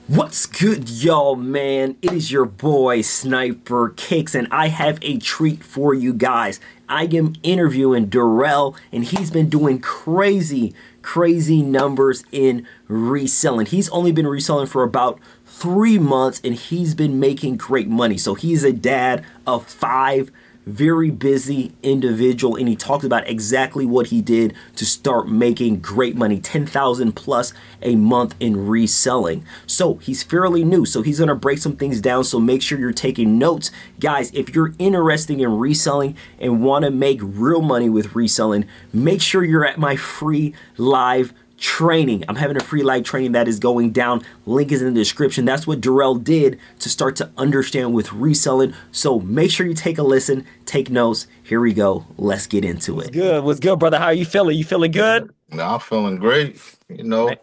What's good, y'all, man? It is your boy Sniper Kicks, and I have a treat for you guys. I am interviewing Derrell, and he's been doing crazy numbers in reselling. He's only been reselling for about 3 months, and he's been making great money. So he's a dad of five, very busy individual, and he talked about exactly what he did to start making great money, 10,000 plus a month in reselling. So he's fairly new, so he's going to break some things down, so make sure you're taking notes. Guys, if you're interested in reselling and want to make real money with reselling, make sure you're at my free live training. I'm having a free live training that is going down. Link is in the description. That's what Derrell did to start to understand with reselling. So make sure you take a listen, take notes. Here we go. Let's get into What's it. good? What's good, brother? How are you feeling? You feeling good? Now I'm feeling great. You Man, know,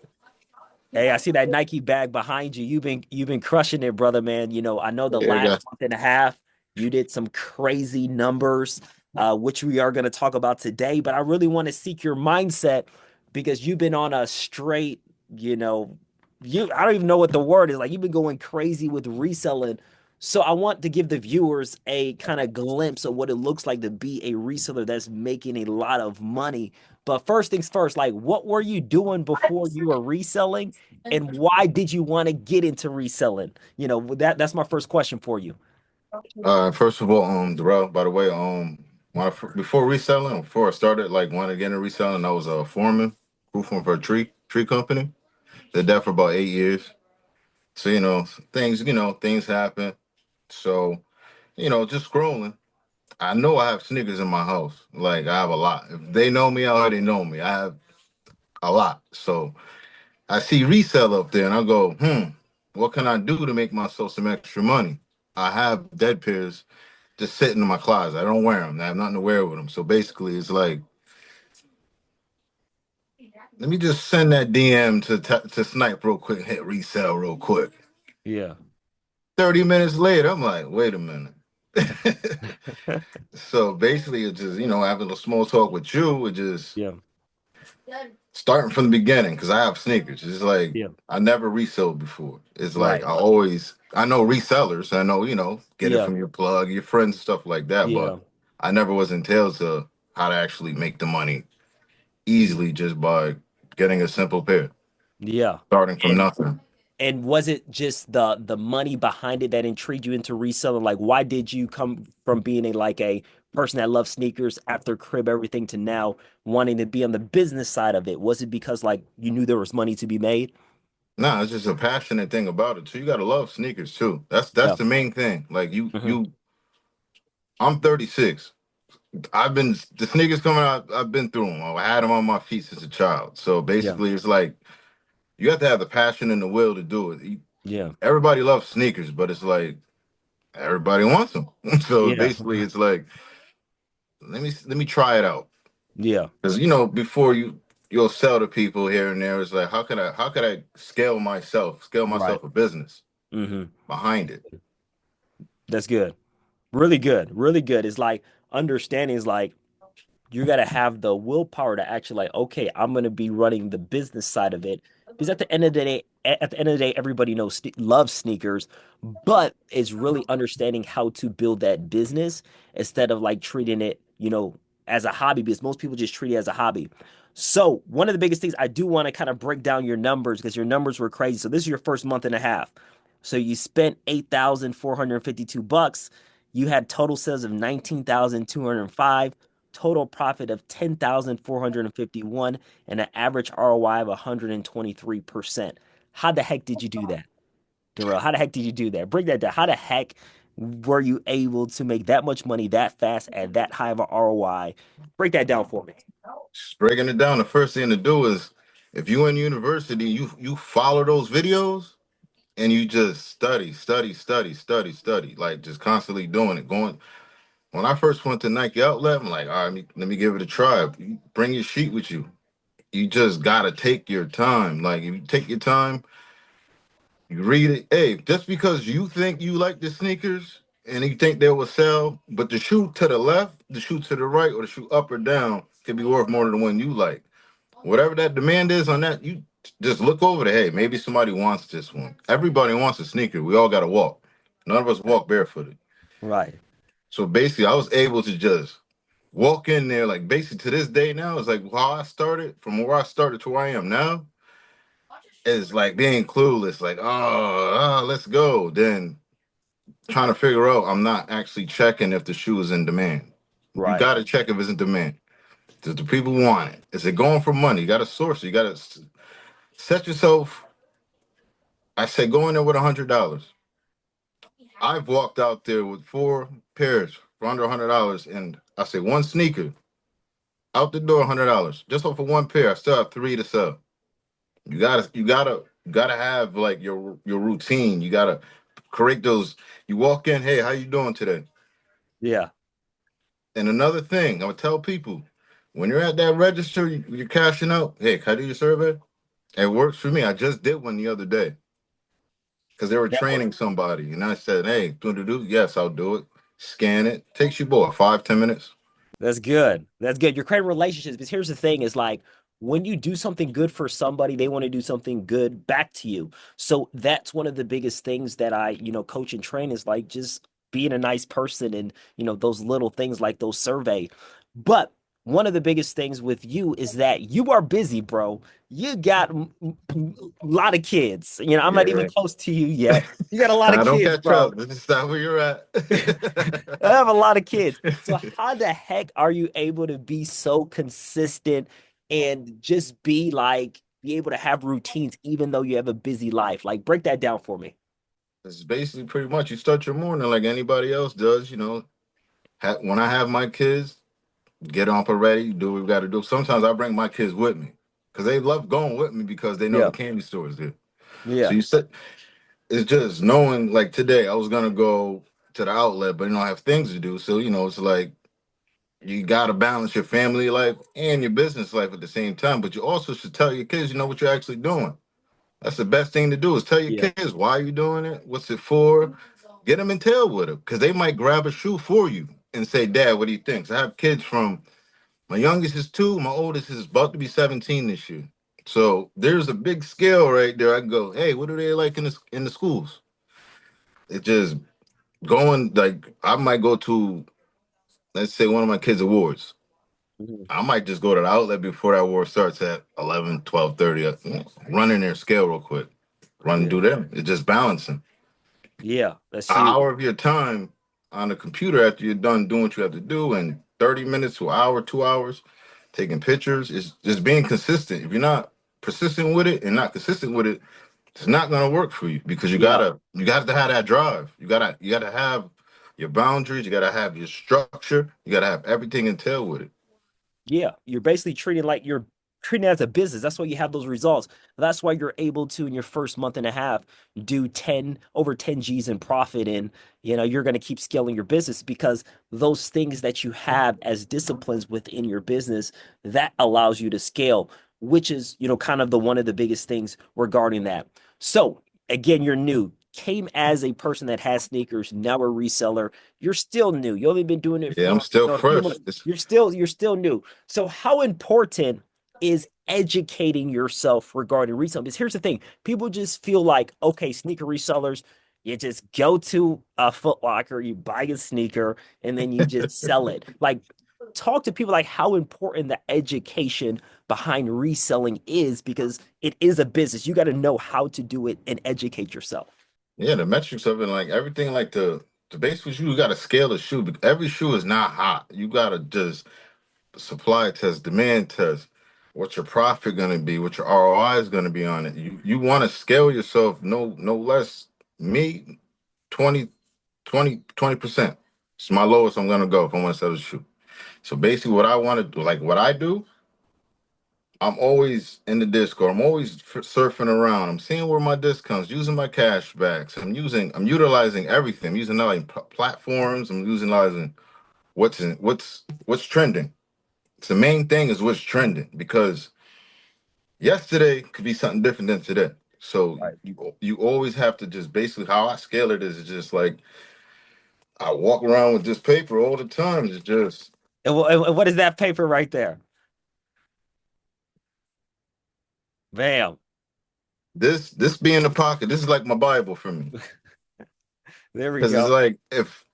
hey, I see that Nike bag behind you. You've been crushing it, brother, man. I know the yeah, last got month and a half, you did some crazy numbers, which we are going to talk about today. But I really want to seek your mindset because you've been on a straight, you know, I don't even know what the word is. Like you've been going crazy with reselling. So I want to give the viewers a kind of glimpse of what it looks like to be a reseller that's making a lot of money. But first things first, like what were you doing before you were reselling? And why did you want to get into reselling? That's my first question for you. first of all, Derrell, by the way, before reselling, before I started like wanting to get into reselling, I was a foreman, crew foreman for a tree company. Did that for about 8 years. So, things happen. So, just scrolling. I know I have sneakers in my house. Like I have a lot. If they know me, I already know me. I have a lot. So I see resell up there and I go, what can I do to make myself some extra money? I have dead pairs just sitting in my closet. I don't wear them. I have nothing to wear with them. So basically, it's like, let me just send that DM to Snipe real quick, hit resell real quick. Yeah. 30 minutes later, I'm like, wait a minute. So basically, it's just, having a small talk with you, it just Yeah. starting from the beginning because I have sneakers. It's like Yeah. I never resold before. It's like Right. I know resellers. I know, get it Yeah. from your plug, your friends, stuff like that. But Yeah. I never was entailed to how to actually make the money easily just by getting a simple pair, Yeah. starting from And nothing. and was it just the money behind it that intrigued you into reselling? Like why did you come from being a person that loves sneakers after crib everything to now wanting to be on the business side of it? Was it because like you knew there was money to be made? Nah, it's just a passionate thing about it. So you gotta love sneakers too. That's Yeah. the main thing. Like Hmm. I'm 36. I've been the sneakers coming out. I've been through them. I had them on my feet since a child. So Yeah. basically, it's like you have to have the passion and the will to do it. Yeah. Everybody loves sneakers, but it's like everybody wants them. So Yeah. basically, it's like let me try it out Yeah. because before you'll sell to people here and there. It's like how could I scale Right. myself a business Hmm. behind it. That's good. Really good. Really good. It's like understanding is like you got to have the willpower to actually like, okay, I'm going to be running the business side of it. Because at the end of the day, everybody knows loves sneakers, but it's really understanding how to build that business instead of like treating it, as a hobby, because most people just treat it as a hobby. So one of the biggest things I do want to kind of break down your numbers because your numbers were crazy. So this is your first month and a half. So you spent 8,452 bucks. You had total sales of 19,205, total profit of 10,451, and an average ROI of 123%. How the heck did you do that, Darrell? How the heck did you do that? Break that down. How the heck were you able to make that much money that fast at that high of a ROI? Break that down for me. Just breaking it down, the first thing to do is if you in university, you follow those videos and you just study, like just constantly doing it. Going when I first went to Nike Outlet, I'm like, all right, let me give it a try. You bring your sheet with you. You just gotta take your time. Like if you take your time, you read it. Hey, just because you think you like the sneakers and you think they will sell, but the shoe to the left, the shoe to the right, or the shoe up or down could be worth more than the one you like. Whatever that demand is on that, you Just look over the hey, maybe somebody wants this one. Everybody wants a sneaker. We all got to walk. None of us walk barefooted. Right. So basically, I was able to just walk in there. Like basically, to this day now, it's like how I started from where I started to where I am now. Is like being clueless. Like let's go. Then trying to figure out. I'm not actually checking if the shoe is in demand. You Right. got to check if it's in demand. Does the people want it? Is it going for money? You got to source it. You got to set yourself. I say go in there with $100. I've walked out there with 4 pairs for under $100, and I say one sneaker out the door $100 just off of one pair. I still have three to sell. You gotta have like your routine. You gotta create those. You walk in, hey, how you doing today? Yeah. And another thing, I would tell people when you're at that register, you're cashing out. Hey, can I do your survey? It works for me. I just did one the other day because they were That works. training somebody, and I said, "Hey, do? Yes, I'll do it. Scan it. Takes you boy 5, 10 minutes." That's good. That's good. You're creating relationships. Because here's the thing is like when you do something good for somebody, they want to do something good back to you. So that's one of the biggest things that coach and train is like just being a nice person and, those little things like those survey. But one of the biggest things with you is that you are busy, bro. You got a lot of kids. I'm not even Yeah, close to you yet. You got a lot of I don't kids, catch bro. up. This is not where you're at. I have a lot of kids. So how the heck are you able to be so consistent and just be able to have routines even though you have a busy life? Like break that down for me. It's basically pretty much you start your morning like anybody else does. When I have my kids, get up already, do what we got to do. Sometimes I bring my kids with me because they love going with me because they know the Yeah. candy store is there. So Yeah. you said it's just knowing like today I was gonna go to the outlet, but I have things to do. So it's like you got to balance your family life and your business life at the same time. But you also should tell your kids, what you're actually doing. That's the best thing to do is tell your Yeah. kids why are you doing it, what's it for. Get them in tail with it because they might grab a shoe for you and say, "Dad, what do you think?" So I have kids from my youngest is 2, my oldest is about to be 17 this year. So there's a big scale right there. I can go, "Hey, what are they like in the schools?" It's just going like I might go to, let's say, one of my kids' awards. Mhm. I might just go to the outlet before that award starts at 11, 12:30. Run in there, scale real quick. Run and Yeah. do them. It's just balancing. Yeah. That's An huge. hour of your time on the computer after you're done doing what you have to do, and 30 minutes to an hour, 2 hours, taking pictures. Is just being consistent. If you're not persistent with it and not consistent with it, it's not gonna work for you because you Yeah. gotta you got to have that drive. You gotta have your boundaries. You gotta have your structure. You gotta have everything entailed with it. Yeah, you're basically you're treating it as a business. That's why you have those results. That's why you're able to in your first month and a half do 10 over 10 G's in profit and you're going to keep scaling your business because those things that you have as disciplines within your business that allows you to scale, which is, kind of the one of the biggest things regarding that. So, again, you're new. Came as a person that has sneakers, now a reseller. You're still new. You only been doing it Yeah, I'm for still a few fresh. months. You're still new. So how important is educating yourself regarding resale? Because here's the thing: people just feel like, okay, sneaker resellers, you just go to a Foot Locker, you buy a sneaker, and then you just sell it. Like, talk to people like how important the education behind reselling is because it is a business. You got to know how to do it and educate yourself. Yeah, the metrics of it, like everything, like the basic shoe, you got to scale the shoe. Every shoe is not hot. You got to just supply test, demand test. What's your profit going to be? What your ROI is going to be on it? You want to scale yourself no less. Me, 20, 20%. It's my lowest I'm going to go if I want to sell the shoe. So basically, what I want to do, like what I do, I'm always in the Discord. I'm always surfing around. I'm seeing where my discounts, using my cash backs. I'm utilizing everything. I'm using like platforms. I'm utilizing what's trending. It's the main thing is what's trending because yesterday could be something different than today. So Right. you always have to just basically how I scale it is just like I walk around with this paper all the time. It's just And what is that paper right there? Bam. this be in the pocket. This is like my Bible for me. There we Because it's go. like if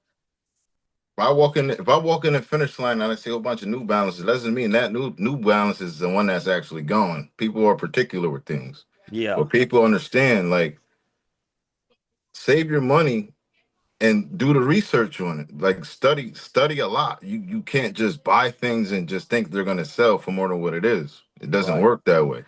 I walk in the finish line and I see a whole bunch of New Balances, it doesn't mean that New Balance is the one that's actually going. People are particular with things. Yeah. But people understand, like, save your money and do the research on it. Like, study a lot. You can't just buy things and just think they're gonna sell for more than what it is. It doesn't Right. work that way.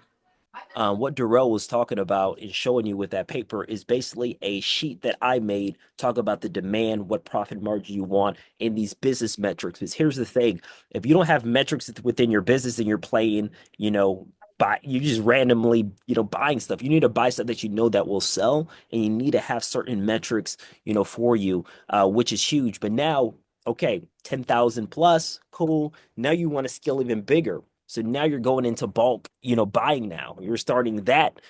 What Derrell was talking about and showing you with that paper is basically a sheet that I made, talk about the demand, what profit margin you want, and these business metrics. Because here's the thing: if you don't have metrics within your business and you're playing, you just randomly, buying stuff. You need to buy stuff that you know that will sell, and you need to have certain metrics, for you, which is huge. But now, okay, 10,000 plus, cool. Now you want to scale even bigger. So now you're going into bulk, buying now. You're starting that,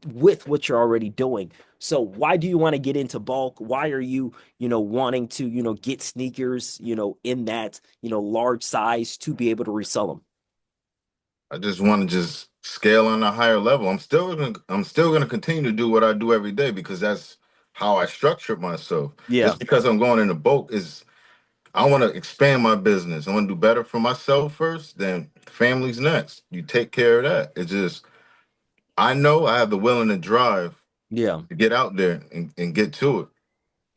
with what you're already doing. So why do you want to get into bulk? Why are you, wanting to, get sneakers, in that, large size to be able to resell them? I just want to just scale on a higher level. I'm still gonna continue to do what I do every day because that's how I structure myself. Yeah. Just because I'm going into bulk is I want to expand my business. I want to do better for myself first, then family's next. You take care of that. It's just I know I have the will and the drive Yeah, to get out there and get to it.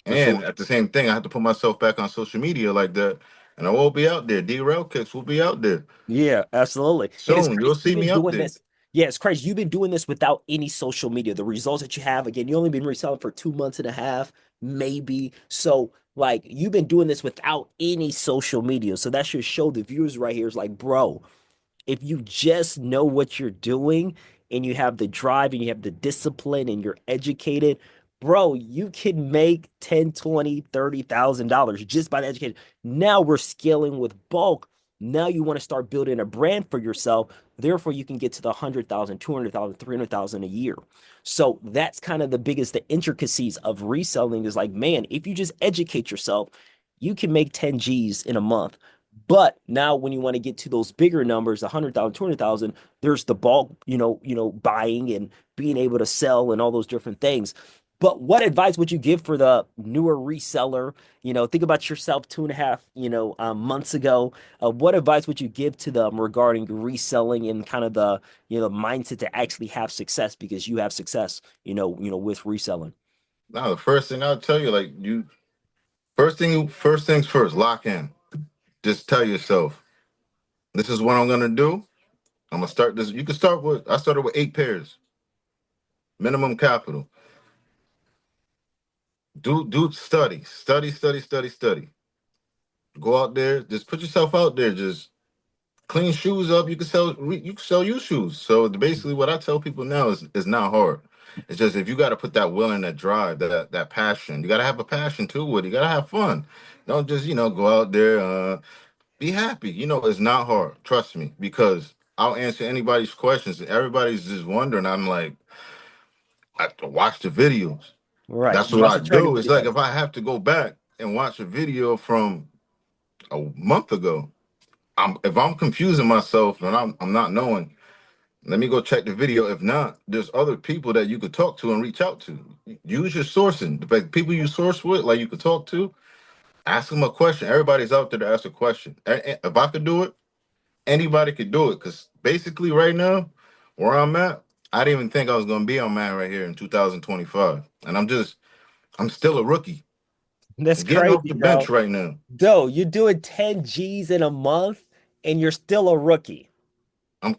for sure. And at the same thing, I have to put myself back on social media like that. And I will be out there. Derrell kicks will be out there. Yeah, absolutely. And it's Soon crazy you'll you've see been me up doing there. this. Yeah, it's crazy. You've been doing this without any social media. The results that you have, again, you only been reselling for 2 months and a half, maybe. So, like, you've been doing this without any social media. So that should show the viewers right here is like, bro, if you just know what you're doing and you have the drive and you have the discipline and you're educated, bro, you can make 10, 20, $30,000 just by the education. Now we're scaling with bulk. Now you want to start building a brand for yourself. Therefore, you can get to the 100,000, 200,000, 300,000 a year. So that's kind of the biggest, the intricacies of reselling is like, man, if you just educate yourself, you can make 10 G's in a month. But now when you want to get to those bigger numbers, 100,000, 200,000, there's the bulk, buying and being able to sell and all those different things. But what advice would you give for the newer reseller? Think about yourself 2.5, months ago. What advice would you give to them regarding reselling and kind of the, mindset to actually have success because you have success, with reselling? Now the first thing I'll tell you, like first things first, lock in. Just tell yourself, this is what I'm gonna do. I'm gonna start this. You can start with I started with 8 pairs, minimum capital. Do study. Go out there, just put yourself out there. Just clean shoes up. You can sell you shoes. So basically, what I tell people now is not hard. It's just if you got to put that will and that drive, that passion. You got to have a passion too with it. You got to have fun. Don't just go out there. Be happy. It's not hard. Trust me, because I'll answer anybody's questions. Everybody's just wondering. I'm like, I have to watch the videos. Right. That's You what watch I the training do. It's like videos. if I have to go back and watch a video from a month ago, if I'm confusing myself and I'm not knowing, let me go check the video. If not, there's other people that you could talk to and reach out to. Use your sourcing. The people you source with, like you could talk to, ask them a question. Everybody's out there to ask a question. If I could do it, anybody could do it. Because basically, right now, where I'm at, I didn't even think I was going to be on man right here in 2025. And I'm still a rookie. That's I'm getting off crazy, the bro. bench right now. Doe, you're doing 10 G's in a month and you're still a rookie. I'm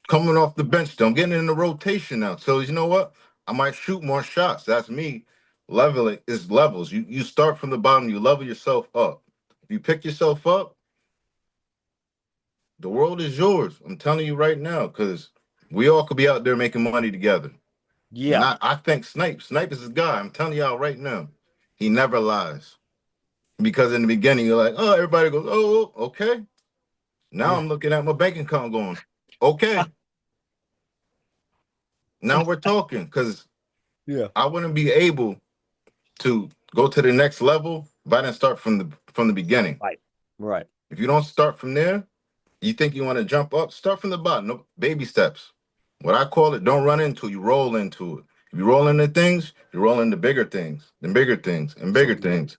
coming off the bench though. I'm getting in the rotation now. So you know what? I might shoot more shots. That's me. Leveling is levels. You start from the bottom, you level yourself up. If you pick yourself up, the world is yours. I'm telling you right now, because we all could be out there making money together. And Yeah. I think Snipe is his guy. I'm telling y'all right now. He never lies. Because in the beginning, you're like, oh, everybody goes, oh, okay. Now Yeah. I'm looking at my bank account going, okay. Now we're talking because Yeah. I wouldn't be able to go to the next level if I didn't start from the beginning. Right. Right. If you don't start from there, you think you want to jump up, start from the bottom. No, baby steps. What I call it, don't run into, you roll into it. If you roll into things, you roll into bigger things, and bigger things, and So bigger good. things.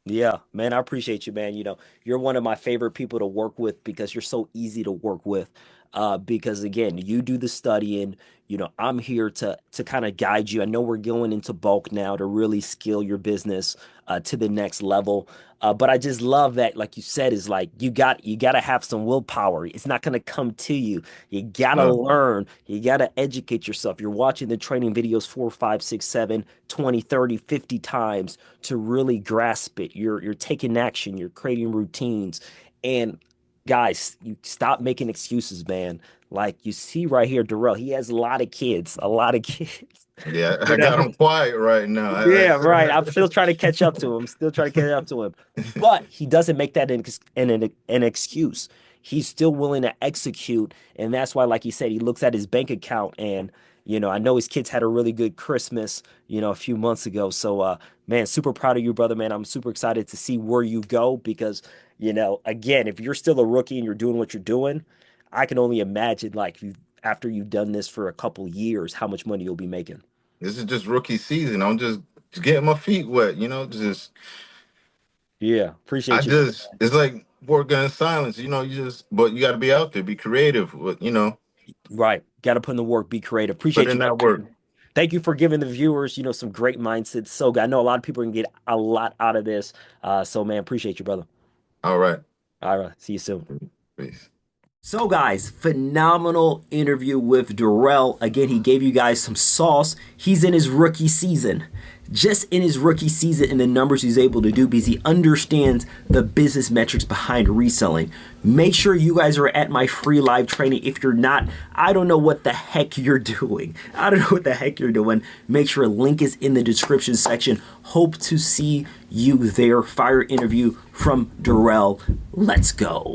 Yeah, man, I appreciate you, man. You're one of my favorite people to work with because you're so easy to work with. Because again, you do the studying. I'm here to kind of guide you. I know we're going into bulk now to really scale your business to the next level. But I just love that, like you said, is like you got to have some willpower. It's not going to come to you. You got to No, learn. You got to educate yourself. You're watching the training videos 4, 5, 6, 7, 20, 30, 50 times to really grasp it. You're taking action, you're creating routines. And guys, you stop making excuses, man. Like you see right here, Derrell, he has a lot of kids, a lot of kids. yeah, You I got know? him quiet right now. Yeah, right. I'm still trying to catch up to him. Still trying to catch up to him. But he doesn't make that an excuse. He's still willing to execute. And that's why, like he said, he looks at his bank account and, I know his kids had a really good Christmas, a few months ago. So, man, super proud of you, brother, man. I'm super excited to see where you go because, again, if you're still a rookie and you're doing what you're doing, I can only imagine, like, after you've done this for a couple years, how much money you'll be making. This is just rookie season. I'm just getting my feet wet, just Yeah, I appreciate you, brother. just it's like working in silence, but you gotta be out there, be creative, Right. Got to put in the work, be creative. put Appreciate in you, that brother, work. man. Thank you for giving the viewers, some great mindsets. So good. I know a lot of people can get a lot out of this. So man, appreciate you, brother. All right. All right. See you soon. Peace. So, guys, phenomenal interview with Derrell. Again, he gave you guys some sauce. He's in his rookie season. Just in his rookie season and the numbers he's able to do because he understands the business metrics behind reselling. Make sure you guys are at my free live training. If you're not, I don't know what the heck you're doing. I don't know what the heck you're doing. Make sure a link is in the description section. Hope to see you there. Fire interview from Derrell. Let's go.